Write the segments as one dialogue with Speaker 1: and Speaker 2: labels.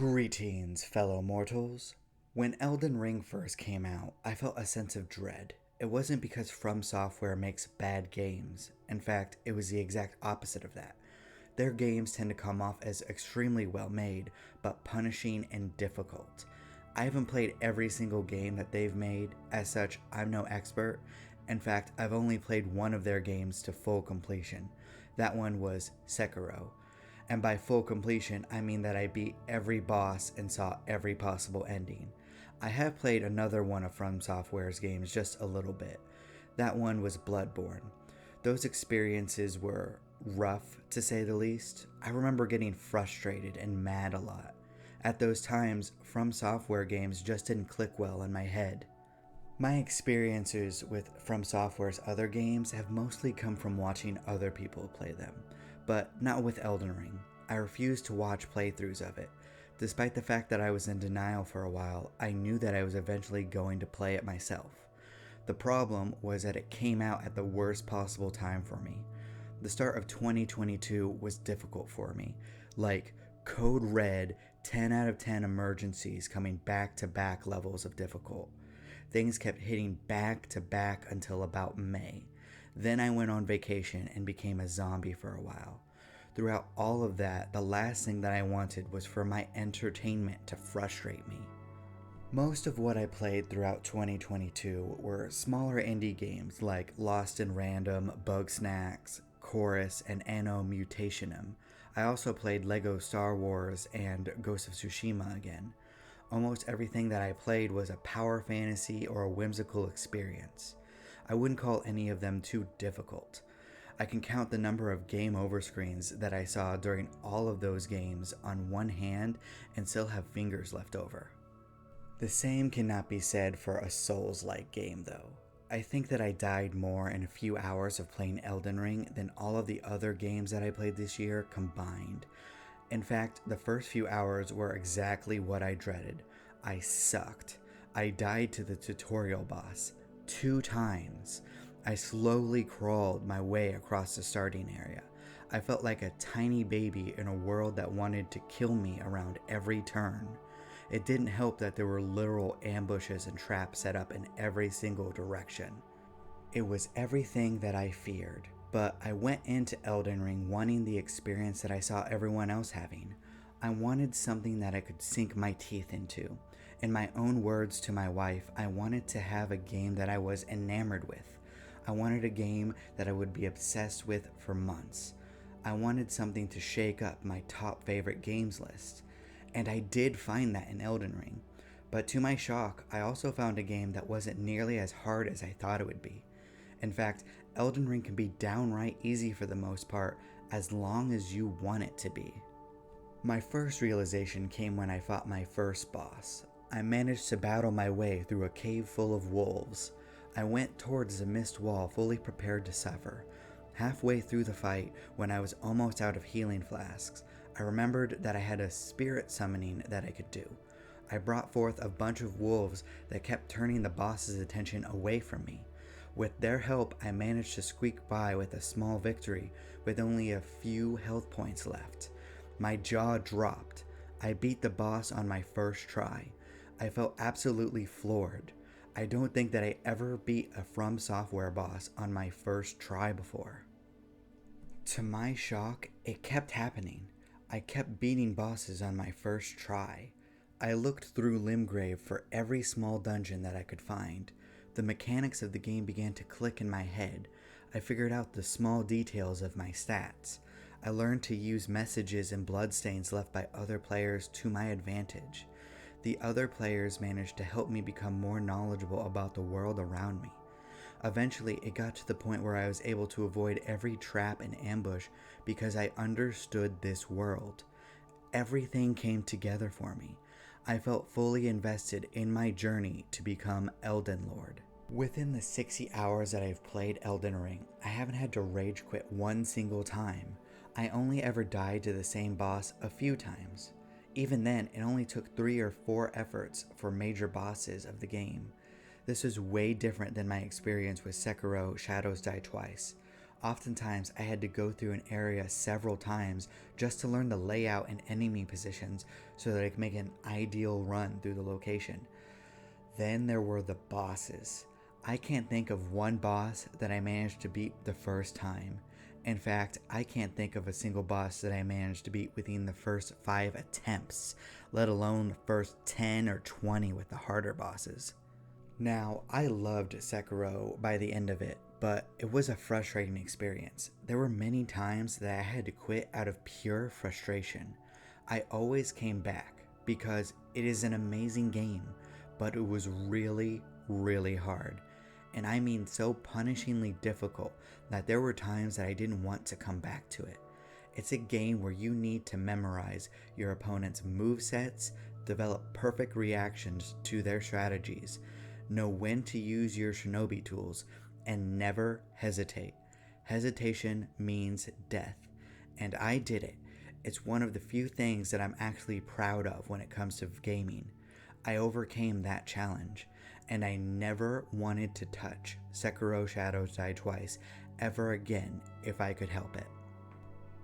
Speaker 1: Greetings, fellow mortals. When Elden Ring first came out, I felt a sense of dread. It wasn't because From Software makes bad games. In fact, it was the exact opposite of that. Their games tend to come off as extremely well made, but punishing and difficult. I haven't played every single game that they've made, as such, I'm no expert. In fact, I've only played one of their games to full completion. That one was Sekiro. And by full completion, I mean that I beat every boss and saw every possible ending. I have played another one of From Software's games just a little bit. That one was Bloodborne. Those experiences were rough, to say the least. I remember getting frustrated and mad a lot. At those times, From Software games just didn't click well in my head. My experiences with From Software's other games have mostly come from watching other people play them, but not with Elden Ring. I refused to watch playthroughs of it. Despite the fact that I was in denial for a while, I knew that I was eventually going to play it myself. The problem was that it came out at the worst possible time for me. The start of 2022 was difficult for me, like Code Red 10 out of 10 emergencies coming back to back levels of difficult. Things kept hitting back to back until about May. Then I went on vacation and became a zombie for a while. Throughout all of that, the last thing that I wanted was for my entertainment to frustrate me. Most of what I played throughout 2022 were smaller indie games like Lost in Random, Bugsnax, Chorus, and Anno Mutationum. I also played Lego Star Wars and Ghost of Tsushima again. Almost everything that I played was a power fantasy or a whimsical experience. I wouldn't call any of them too difficult. I can count the number of game over screens that I saw during all of those games on one hand and still have fingers left over. The same cannot be said for a Souls-like game though. I think that I died more in a few hours of playing Elden Ring than all of the other games that I played this year combined. In fact, the first few hours were exactly what I dreaded. I sucked. I died to the tutorial boss 2 times. I slowly crawled my way across the starting area. I felt like a tiny baby in a world that wanted to kill me around every turn. It didn't help that there were literal ambushes and traps set up in every single direction. It was everything that I feared. But I went into Elden Ring wanting the experience that I saw everyone else having. I wanted something that I could sink my teeth into. In my own words to my wife, I wanted to have a game that I was enamored with. I wanted a game that I would be obsessed with for months. I wanted something to shake up my top favorite games list. And I did find that in Elden Ring. But to my shock, I also found a game that wasn't nearly as hard as I thought it would be. In fact, Elden Ring can be downright easy for the most part, as long as you want it to be. My first realization came when I fought my first boss. I managed to battle my way through a cave full of wolves. I went towards the mist wall fully prepared to suffer. Halfway through the fight, when I was almost out of healing flasks, I remembered that I had a spirit summoning that I could do. I brought forth a bunch of wolves that kept turning the boss's attention away from me. With their help, I managed to squeak by with a small victory with only a few health points left. My jaw dropped. I beat the boss on my first try. I felt absolutely floored. I don't think that I ever beat a From Software boss on my first try before. To my shock, it kept happening. I kept beating bosses on my first try. I looked through Limgrave for every small dungeon that I could find. The mechanics of the game began to click in my head. I figured out the small details of my stats. I learned to use messages and bloodstains left by other players to my advantage. The other players managed to help me become more knowledgeable about the world around me. Eventually, it got to the point where I was able to avoid every trap and ambush because I understood this world. Everything came together for me. I felt fully invested in my journey to become Elden Lord. Within the 60 hours that I've played Elden Ring, I haven't had to rage quit one single time. I only ever died to the same boss a few times. Even then, it only took 3 or 4 efforts for major bosses of the game. This is way different than my experience with Sekiro Shadows Die Twice. Oftentimes, I had to go through an area several times just to learn the layout and enemy positions so that I could make an ideal run through the location. Then there were the bosses. I can't think of one boss that I managed to beat the first time. In fact, I can't think of a single boss that I managed to beat within the first 5 attempts, let alone the first 10 or 20 with the harder bosses. Now, I loved Sekiro by the end of it, but it was a frustrating experience. There were many times that I had to quit out of pure frustration. I always came back because it is an amazing game, but it was really, really hard. And I mean so punishingly difficult that there were times that I didn't want to come back to it. It's a game where you need to memorize your opponent's movesets, develop perfect reactions to their strategies, know when to use your shinobi tools, and never hesitate. Hesitation means death, and I did it. It's one of the few things that I'm actually proud of when it comes to gaming. I overcame that challenge, and I never wanted to touch Sekiro Shadows Die Twice ever again if I could help it.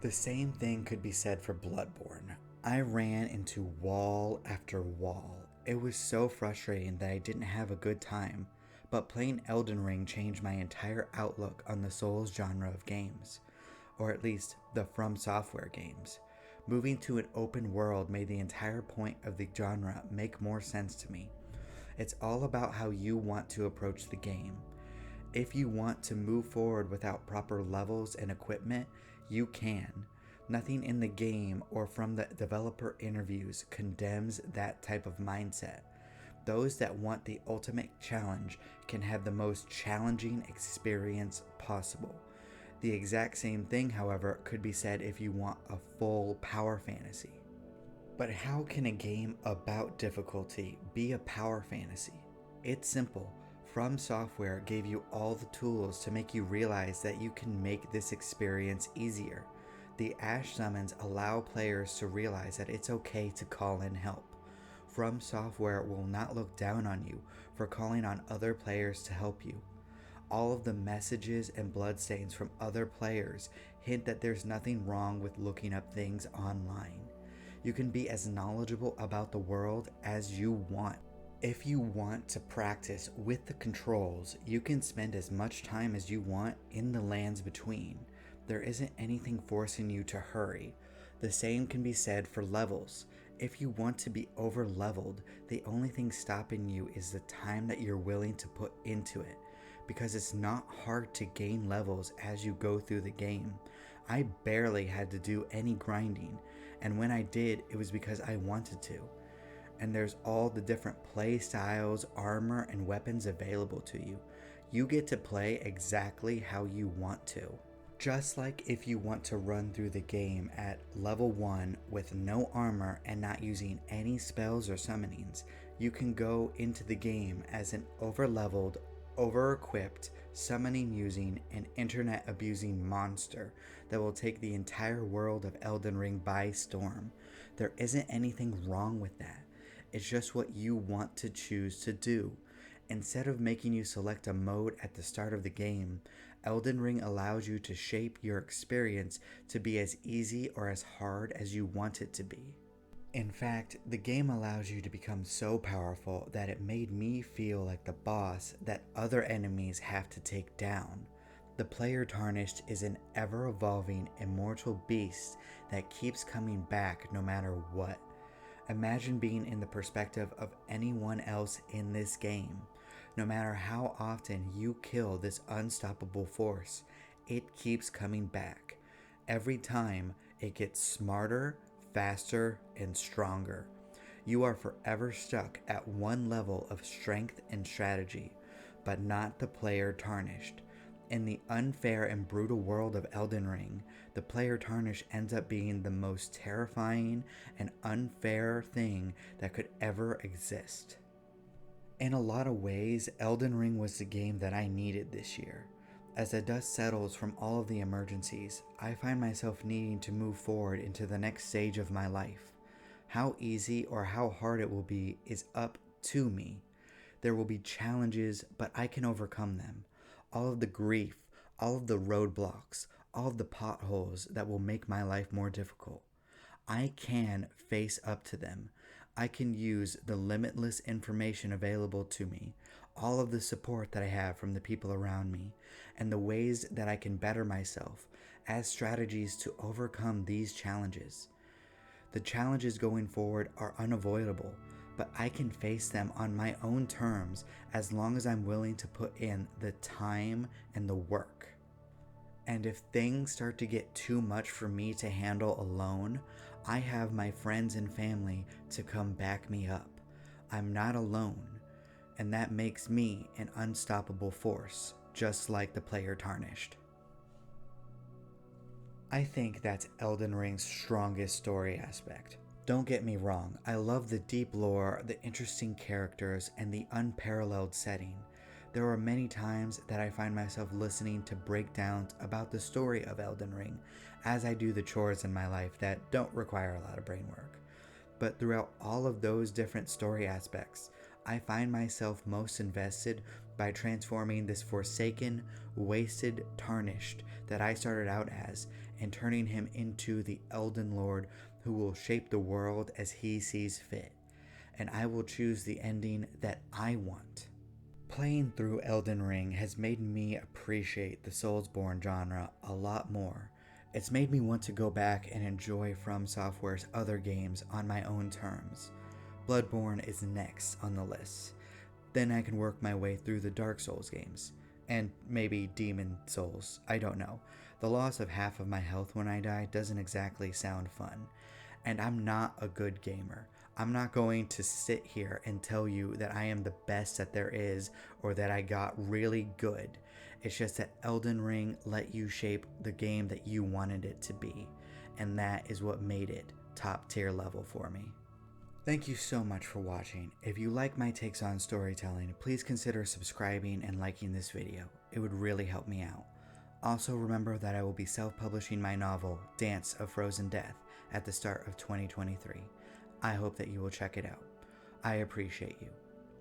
Speaker 1: The same thing could be said for Bloodborne. I ran into wall after wall. It was so frustrating that I didn't have a good time, but playing Elden Ring changed my entire outlook on the Souls genre of games, or at least the From Software games. Moving to an open world made the entire point of the genre make more sense to me. It's all about how you want to approach the game. If you want to move forward without proper levels and equipment, you can. Nothing in the game or from the developer interviews condemns that type of mindset. Those that want the ultimate challenge can have the most challenging experience possible. The exact same thing, however, could be said if you want a full power fantasy. But how can a game about difficulty be a power fantasy? It's simple. From Software gave you all the tools to make you realize that you can make this experience easier. The Ash summons allow players to realize that it's okay to call in help. From Software will not look down on you for calling on other players to help you. All of the messages and bloodstains from other players hint that there's nothing wrong with looking up things online. You can be as knowledgeable about the world as you want. If you want to practice with the controls, you can spend as much time as you want in the lands between. There isn't anything forcing you to hurry. The same can be said for levels. If you want to be over leveled, the only thing stopping you is the time that you're willing to put into it, because it's not hard to gain levels as you go through the game. I barely had to do any grinding, and when I did, it was because I wanted to. And there's all the different play styles, armor, and weapons available to you. You get to play exactly how you want to. Just like if you want to run through the game at level 1 with no armor and not using any spells or summonings, you can go into the game as an over-leveled, over-equipped, summoning using, and internet abusing monster that will take the entire world of Elden Ring by storm. There isn't anything wrong with that. It's just what you want to choose to do. Instead of making you select a mode at the start of the game, Elden Ring allows you to shape your experience to be as easy or as hard as you want it to be. In fact, the game allows you to become so powerful that it made me feel like the boss that other enemies have to take down. The player tarnished is an ever-evolving, immortal beast that keeps coming back no matter what. Imagine being in the perspective of anyone else in this game. No matter how often you kill this unstoppable force, it keeps coming back. Every time, it gets smarter, faster, and stronger. You are forever stuck at one level of strength and strategy, but not the player tarnished. In the unfair and brutal world of Elden Ring, the player tarnished ends up being the most terrifying and unfair thing that could ever exist. In a lot of ways, Elden Ring was the game that I needed this year. As the dust settles from all of the emergencies, I find myself needing to move forward into the next stage of my life. How easy or how hard it will be is up to me. There will be challenges, but I can overcome them. All of the grief, all of the roadblocks, all of the potholes that will make my life more difficult. I can face up to them. I can use the limitless information available to me, all of the support that I have from the people around me, and the ways that I can better myself as strategies to overcome these challenges. The challenges going forward are unavoidable, but I can face them on my own terms as long as I'm willing to put in the time and the work. And if things start to get too much for me to handle alone, I have my friends and family to come back me up. I'm not alone, and that makes me an unstoppable force, just like the player Tarnished. I think that's Elden Ring's strongest story aspect. Don't get me wrong, I love the deep lore, the interesting characters, and the unparalleled setting. There are many times that I find myself listening to breakdowns about the story of Elden Ring as I do the chores in my life that don't require a lot of brain work. But throughout all of those different story aspects, I find myself most invested by transforming this forsaken, wasted, tarnished that I started out as and turning him into the Elden Lord who will shape the world as he sees fit. And I will choose the ending that I want. Playing through Elden Ring has made me appreciate the Soulsborne genre a lot more. It's made me want to go back and enjoy From Software's other games on my own terms. Bloodborne is next on the list. Then I can work my way through the Dark Souls games. And maybe Demon Souls, I don't know. The loss of half of my health when I die doesn't exactly sound fun. And I'm not a good gamer. I'm not going to sit here and tell you that I am the best that there is or that I got really good. It's just that Elden Ring let you shape the game that you wanted it to be. And that is what made it top tier level for me. Thank you so much for watching. If you like my takes on storytelling, please consider subscribing and liking this video. It would really help me out. Also remember that I will be self-publishing my novel, Dance of Frozen Death, at the start of 2023. I hope that you will check it out. I appreciate you.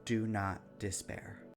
Speaker 1: Do not despair.